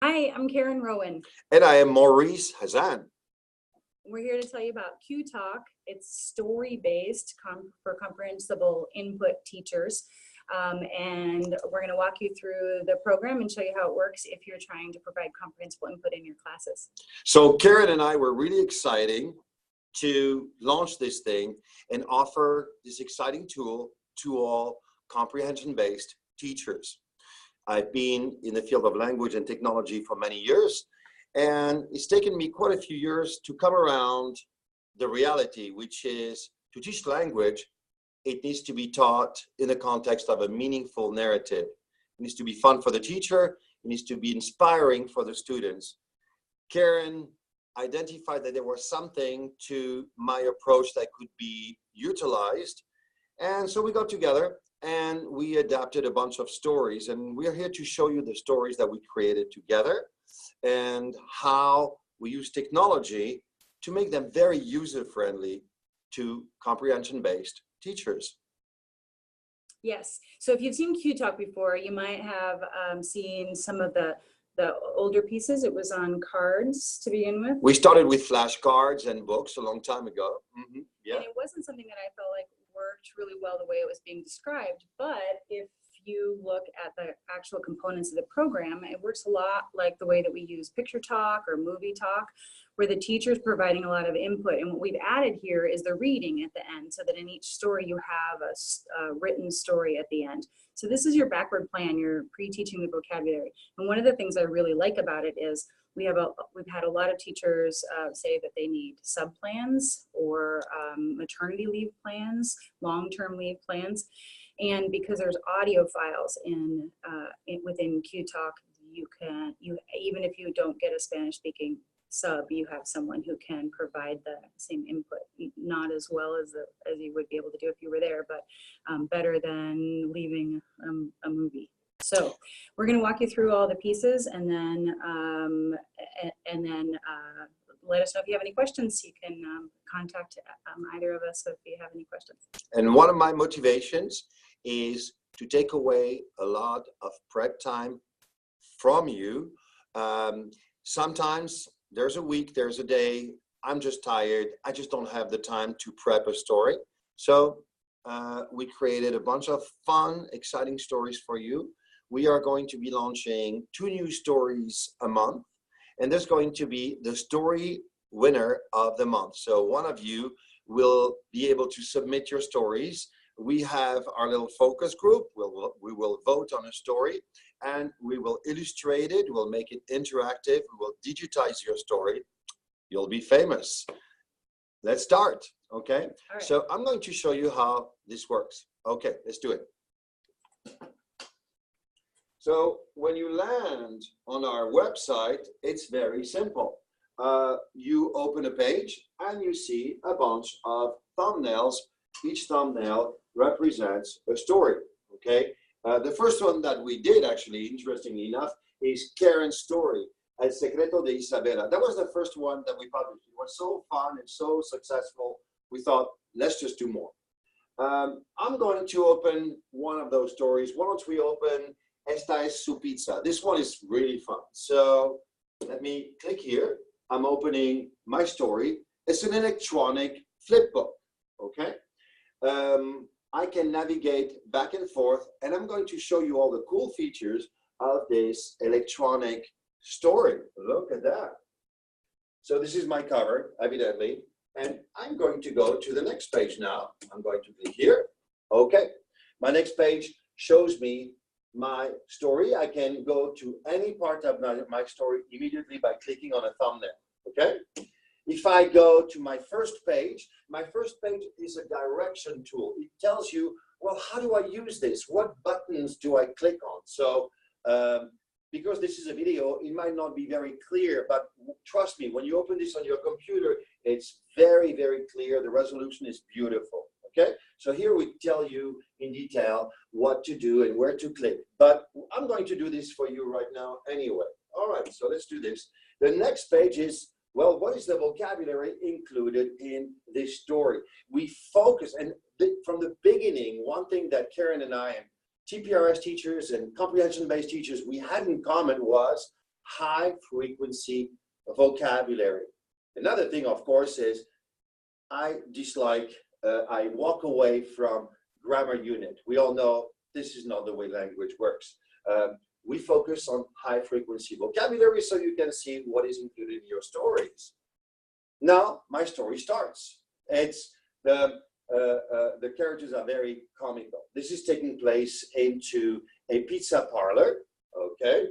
Hi, I'm Karen Rowan. And I am Maurice Hazan. We're here to tell you about QTALK. It's story-based for comprehensible input teachers. And we're going to walk you through the program and show you how it works if you're trying to provide comprehensible input in your classes. So Karen and I were really excited to launch this thing and offer this exciting tool to all comprehension-based teachers. I've been in the field of language and technology for many years, and it's taken me quite a few years to come around the reality, which is to teach language, it needs to be taught in the context of a meaningful narrative. It needs to be fun for the teacher. It needs to be inspiring for the students. Karen identified that there was something to my approach that could be utilized. And so we got together and we adapted a bunch of stories, and we're here to show you the stories that we created together and how we use technology to make them very user-friendly to comprehension-based teachers. Yes, so if you've seen QTalk before, you might have seen some of the older pieces. It was on cards to begin with. We started with flashcards and books a long time ago. Yeah. And it wasn't something that I felt like worked really well the way it was being described, but if you look at the actual components of the program, it works a lot like the way that we use Picture Talk or Movie Talk, where the teacher's providing a lot of input. And what we've added here is the reading at the end, so that in each story you have a written story at the end. So this is your backward plan. You're pre-teaching the vocabulary. And one of the things I really like about it is we've had a lot of teachers say that they need sub-plans or maternity leave plans, long-term leave plans. And because there's audio files within QTalk, even if you don't get a Spanish-speaking sub, you have someone who can provide the same input, not as well as you would be able to do if you were there, but better than leaving a movie. So we're going to walk you through all the pieces, and then let us know if you have any questions. You can contact either of us if you have any questions. And one of my motivations is to take away a lot of prep time from you. Sometimes there's a week, there's a day, I'm just tired, I just don't have the time to prep a story. So we created a bunch of fun, exciting stories for you. We are going to be launching 2 new stories a month, and there's going to be the story winner of the month. So one of you will be able to submit your stories. We have our little focus group. We will vote on a story, and we will illustrate it. We'll make it interactive. We will digitize your story. You'll be famous. Let's start, okay? All right. So I'm going to show you how this works. Okay, let's do it. So when you land on our website, it's very simple. You open a page and you see a bunch of thumbnails. Each thumbnail represents a story, okay? The first one that we did, actually, interestingly enough, is Karen's story, El Secreto de Isabela. That was the first one that we published. It was so fun and so successful, we thought, let's just do more. I'm going to open one of those stories. Why don't we open Esta es su pizza? This one is really fun. So let me click here. I'm opening my story. It's an electronic flip book, okay? I can navigate back and forth, and I'm going to show you all the cool features of this electronic story. Look at that. So this is my cover, evidently, and I'm going to go to the next page now. I'm going to click here. Okay, my next page shows me my story. I can go to any part of my story immediately by clicking on a thumbnail, okay? If I go to my first page is a direction tool. It tells you, well, how do I use this? What buttons do I click on? So because this is a video, it might not be very clear, but trust me, when you open this on your computer, it's very, very clear. The resolution is beautiful, okay? So here we tell you in detail what to do and where to click, but I'm going to do this for you right now anyway. All right, so let's do this. The next page is, well, what is the vocabulary included in this story? We focus, and from the beginning, one thing that Karen and I and TPRS teachers and comprehension-based teachers we had in common was high frequency vocabulary. Another thing, of course, is I walk away from grammar unit. We all know this is not the way language works. We focus on high frequency vocabulary so you can see what is included in your stories. Now, my story starts. It's the characters are very comical. This is taking place into a pizza parlor. Okay.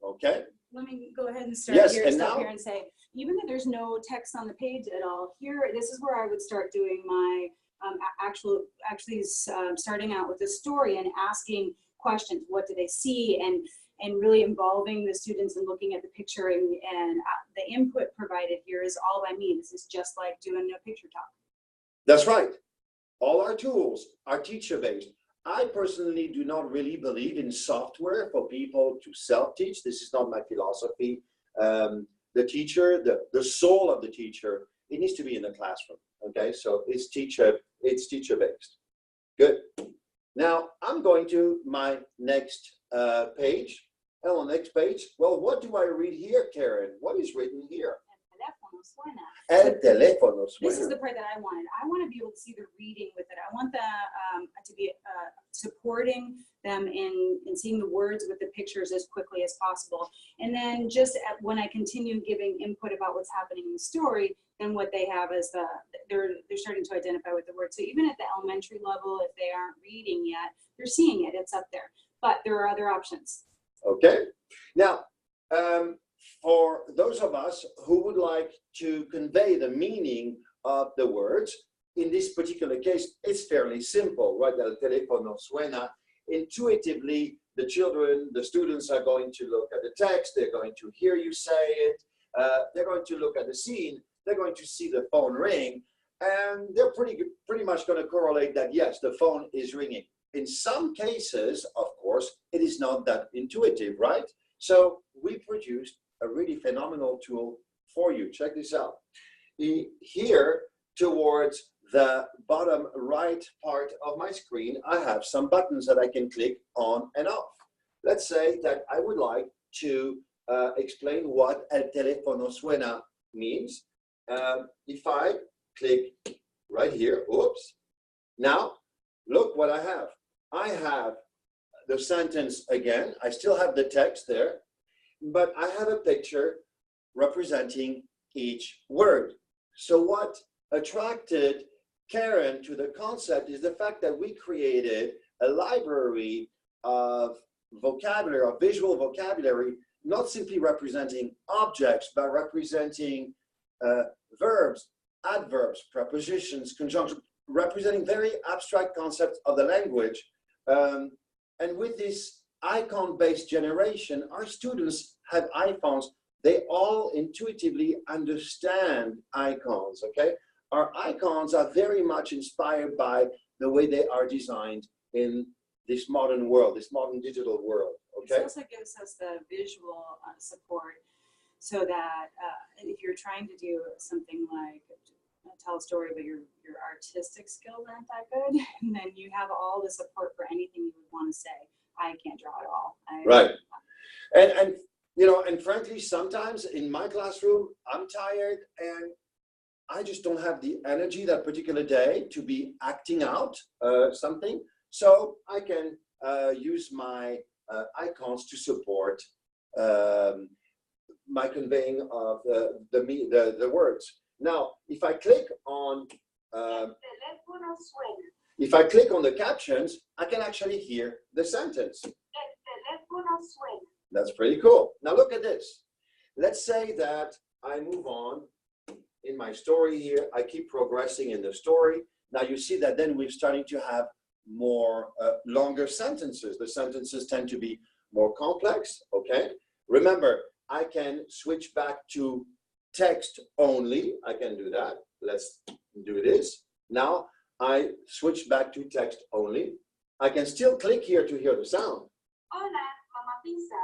Okay. Let me go ahead and start here and say, even though there's no text on the page at all, here, this is where I would start doing my starting out with the story and asking questions. What do they see? And really involving the students and looking at the picture, and the input provided here is all by me. This is just like doing a picture talk. That's right. All our tools are teacher-based. I personally do not really believe in software for people to self-teach. This is not my philosophy. The teacher, the soul of the teacher, it needs to be in the classroom. Okay, so it's teacher-based. Good. Now I'm going to my next page. And on the next page, well, what do I read here, Karen? What is written here? El teléfono suena. This is the part that I wanted. I want to be able to see the reading with it. I want to be supporting them in seeing the words with the pictures as quickly as possible. And then just when I continue giving input about what's happening in the story, then what they have is they're starting to identify with the words. So even at the elementary level, if they aren't reading yet, they're seeing it. It's up there. But there are other options. Okay. Now, for those of us who would like to convey the meaning of the words, in this particular case, it's fairly simple, right? El teléfono suena. Intuitively, the children, the students are going to look at the text, they're going to hear you say it, they're going to look at the scene, they're going to see the phone ring, and they're pretty much going to correlate that, yes, the phone is ringing. In some cases, of course, it is not that intuitive, right? So we produced a really phenomenal tool for you. Check this out. Here, towards the bottom right part of my screen, I have some buttons that I can click on and off. Let's say that I would like to explain what el teléfono suena means. If I click right here, oops, now look what I have. I have the sentence again. I still have the text there, but I have a picture representing each word. So what attracted Karen to the concept is the fact that we created a library of vocabulary, of visual vocabulary, not simply representing objects, but representing verbs, adverbs, prepositions, conjunctions, representing very abstract concepts of the language. And with this icon-based generation, our students have iPhones. They all intuitively understand icons, okay? Our icons are very much inspired by the way they are designed in this modern world, this modern digital world, okay? This also gives us the visual support so that if you're trying to do something like tell a story, but your artistic skills aren't that good, and then you have all the support for anything you would want to say. I can't draw at all. Right. And you know, and frankly, sometimes in my classroom, I'm tired and I just don't have the energy that particular day to be acting out something. So I can use my icons to support my conveying of the words. Now, if I click on the captions, I can actually hear the sentence. That's pretty cool. Now look at this. Let's say that I move on in my story here. I keep progressing in the story. Now you see that then we're starting to have more longer sentences. The sentences tend to be more complex, okay? Remember, I can switch back to text only. I can do that. Let's do this. Now I switch back to text only. I can still click here to hear the sound. Hola, mamá pizza.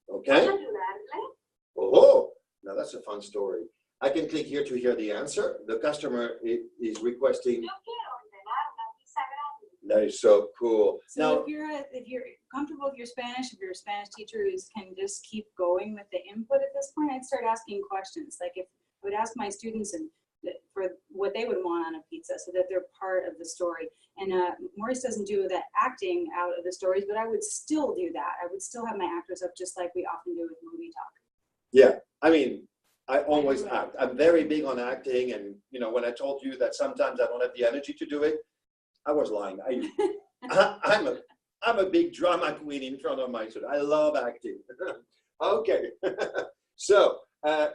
Okay. ¿Puedo ayudarle? Oh, now that's a fun story. I can click here to hear the answer. The customer is requesting. Yo quiero ordenar una pizza grande. That is so cool. So Now, if you're comfortable with your Spanish, if you're a Spanish teacher who can just keep going with the input at this point, I'd start asking questions. Like if I would ask my students for what they would want on a pizza so that they're part of the story. And Maurice doesn't do that acting out of the stories, but I would still do that. I would still have my actors up just like we often do with movie talk. yeah, I mean, I always act. I'm very big on acting. And, you know, when I told you that sometimes I don't have the energy to do it, I was lying. I'm a big drama queen in front of my students. I love acting. Okay. So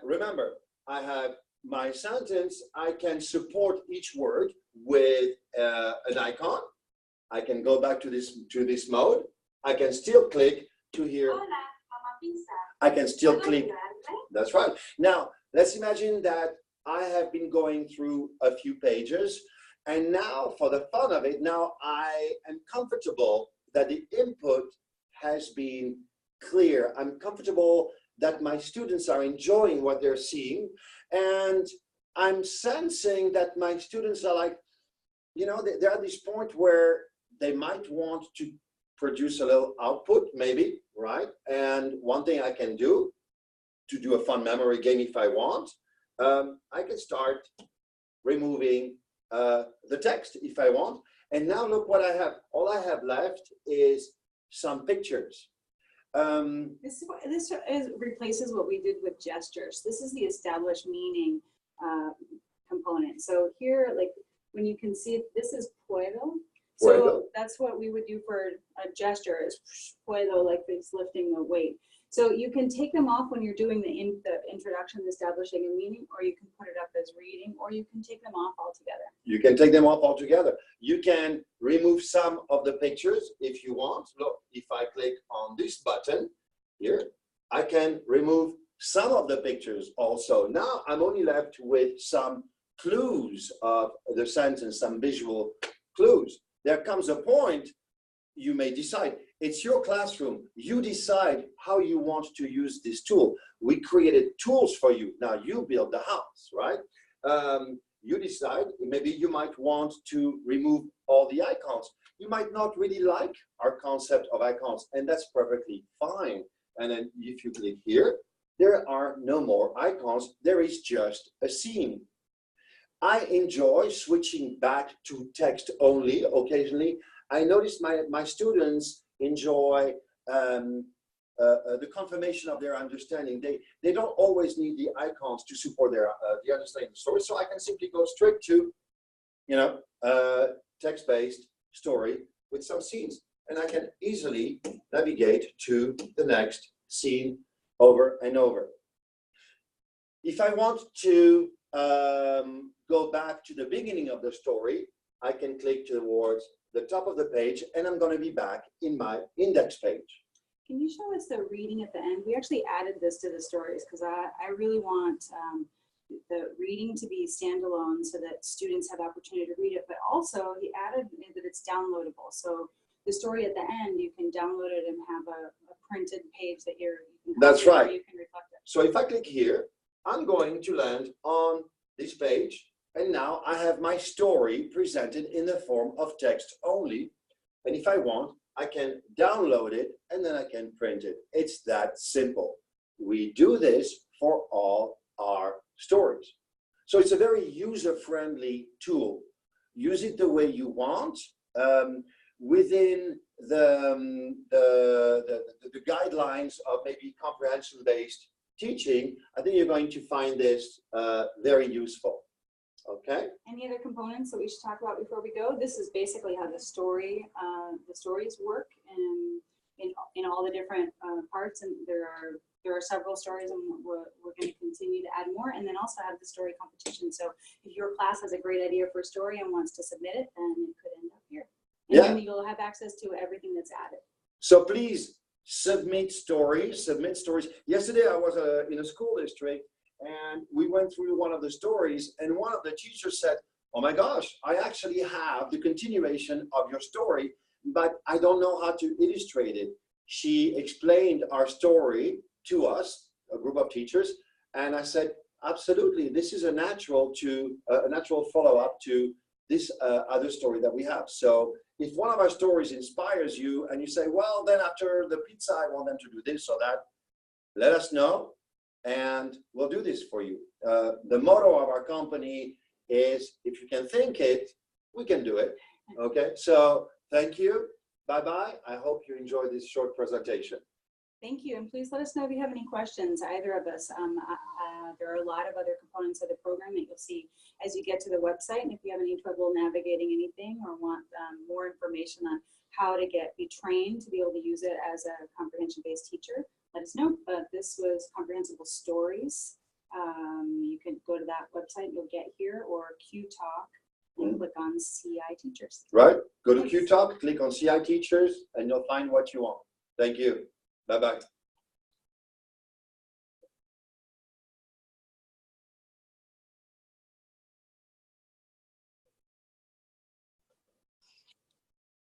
remember, I have my sentence. I can support each word with an icon. I can go back to this mode. I can still click to hear. Hola, mamá pizza. I can still ¿Puedo click. ayudarte? That's right. Now, let's imagine that I have been going through a few pages, and now for the fun of it, now I am comfortable that the input has been clear. I'm comfortable that my students are enjoying what they're seeing, and I'm sensing that my students are like, you know, they're at this point where they might want to produce a little output, maybe, right? And one thing I can do to do a fun memory game if I want, I can start removing the text if I want. And now look what I have. All I have left is some pictures. This replaces what we did with gestures. This is the established meaning component. So here, like when you can see, this is puedo. So Puedo. that's what we would do for a gesture is puedo, like it's lifting the weight. So you can take them off when you're doing the introduction, establishing a meaning, or you can put it up as reading, or you can take them off altogether. You can take them off altogether. You can remove some of the pictures if you want. Look, if I click on this button here, I can remove some of the pictures also. Now I'm only left with some clues of the sentence, some visual clues. There comes a point you may decide. It's your classroom. You decide how you want to use this tool. We created tools for you. Now you build the house, right? You decide. Maybe you might want to remove all the icons. You might not really like our concept of icons, and that's perfectly fine. And then if you click here, there are no more icons. There is just a scene. I enjoy switching back to text only occasionally. I noticed my students enjoy the confirmation of their understanding. They don't always need the icons to support their the understanding of the story. So I can simply go straight to, you know, text-based story with some scenes, and I can easily navigate to the next scene over and over. If I want to go back to the beginning of the story, I can click towards the top of the page, and I'm going to be back in my index page. Can you show us the reading at the end? We actually added this to the stories because I really want the reading to be standalone so that students have the opportunity to read it, but also he added that it's downloadable. So the story at the end, you can download it and have a printed page that you can That's right. you can reflect it. So if I click here, I'm going to land on this page, and now I have my story presented in the form of text only. And if I want, I can download it and then I can print it. It's that simple. We do this for all our stories. So it's a very user-friendly tool. Use it the way you want. Within the guidelines of maybe comprehension-based teaching, I think you're going to find this very useful. Okay. Any other components that we should talk about before we go? This is basically how the stories work, and in all the different parts. And there are several stories, and we're going to continue to add more. And then also have the story competition. So if your class has a great idea for a story and wants to submit it, then it could end up here. And Yeah. then you'll have access to everything that's added. So please submit stories. Submit stories. Yesterday I was in a school district, and we went through one of the stories, and one of the teachers said, "Oh my gosh, I actually have the continuation of your story, but I don't know how to illustrate it." She explained our story to us, a group of teachers, and I said, "Absolutely, this is a natural follow-up to this other story that we have." So if one of our stories inspires you and you say, well, then after the pizza, I want them to do this or that, let us know and we'll do this for you. The motto of our company is, if you can think it, we can do it. Okay, so thank you. Bye-bye. I hope you enjoyed this short presentation. Thank you, and please let us know if you have any questions, either of us. There are a lot of other components of the program that you'll see as you get to the website, and if you have any trouble navigating anything or want more information on how to be trained to be able to use it as a comprehension-based teacher, let us know. But this was Comprehensible Stories. You can go to that website, you'll get here, or QTALK, and click on CI Teachers. Right, go to QTALK, click on CI Teachers, and you'll find what you want. Thank you. Bye-bye.